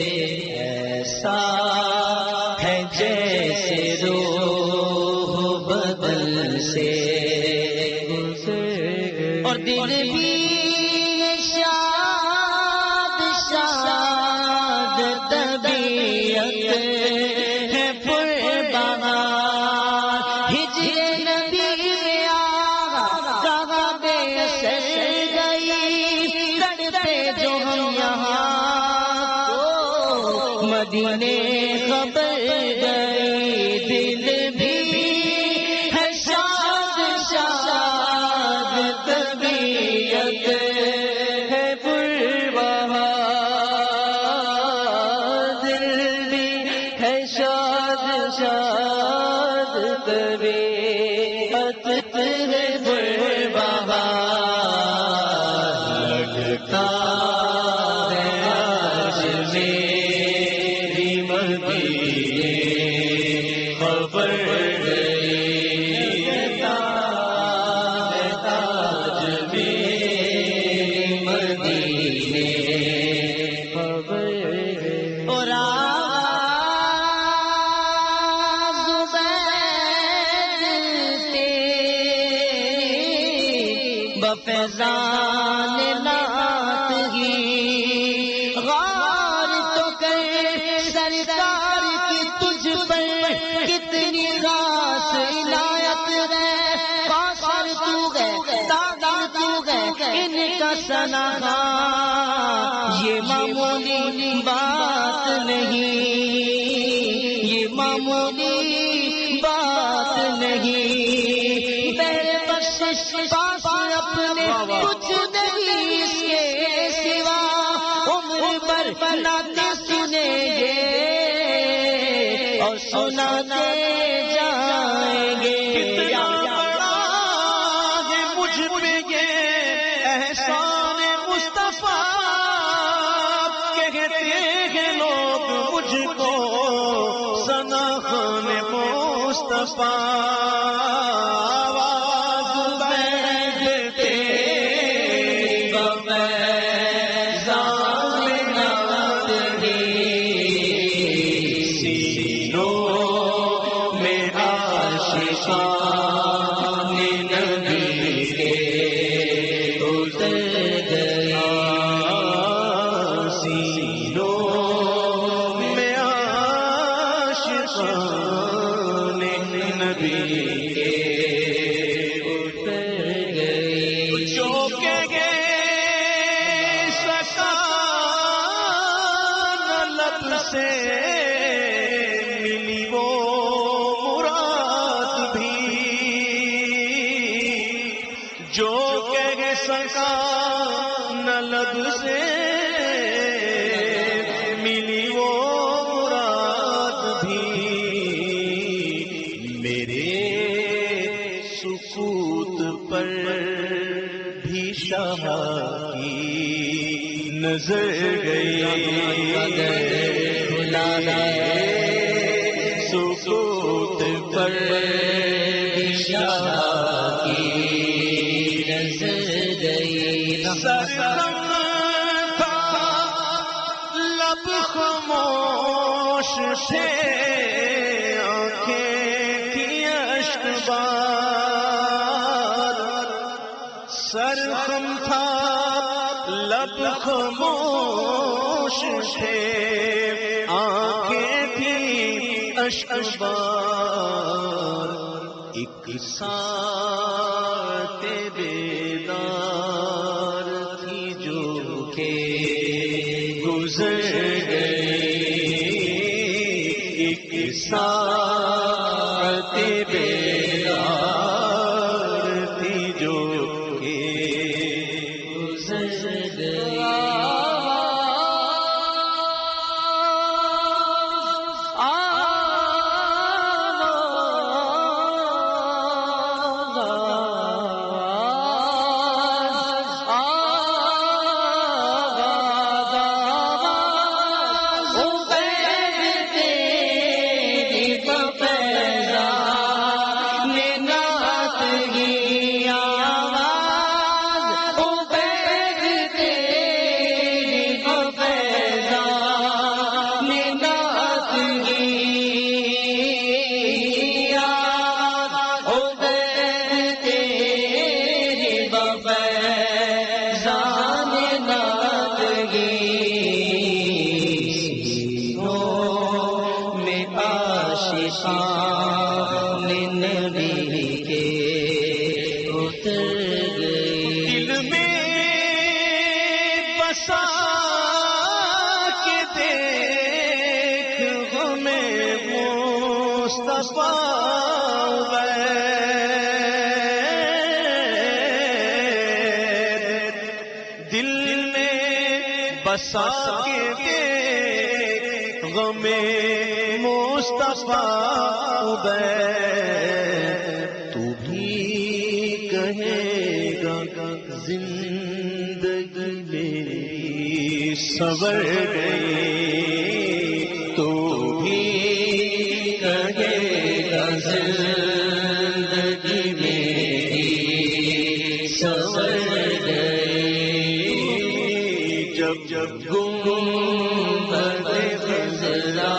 ایسا ہے جیسے روح بدل سے اور دل بھی شاد شاد طبیعت ہے پربہار ہجر نبی کہاں بے سر گئی لڑتے جو ہم یہاں مدینے خبر گئی دل بھی ہے شاد شاد طبیعت ہے پربہار دل بھی ہے شاد شاد طبیعت ہے پربہار لگتا ہے آج میری مدینے خبر گئی تاج میری مدینے خبر گئی اور بفیضان نعت ہی غار تو کر سرکار کی تجھ پر کتنی خاص عنایت ہے قاصر تو ہے تاغر تو ہے ان کا ثنا یہ معمولی بات نہیں یہ معمولی بات نہیں میرے بخشش پاس اپنے کچھ نہیں اس کے سوا عمر پر نعتیں سنیں گے اور سناتے جائیں گے کتنا بڑا ہے مجھ پہ یہ احسان مصطفیٰ کہتے ہیں لوگ مجھ کو ثنا خوان مصطفیٰ جو کہ سکان لب سے ملی وہ مراد بھی جو کہ سکان لب سے ملی وہ مراد بھی میرے سکوت پر بھی شاہ کی نظر گئی سکوت پر بھی شاہ کی نظر گئی سرخم تھا لب خاموش تھے آنکھیں تھی اشک بار سرخم تھا لب خاموش تھے اشک بار ایک ساتھ بیدار تھی جو کہ گزر گئی، ایک ساتھ بیدار تھی جو کہ گزر گئی۔ نبی کے اتر گئی، دل میں بسا کے دیکھ ہمیں مصطفیٰ دل میں بسا کے دیکھ ہمیں مصطفیٰ تو بھی کہے گا زندگی میری سنور گئی، تو بھی کہے گا زندگی میری سنور گئی، جب جب گنبد خضرا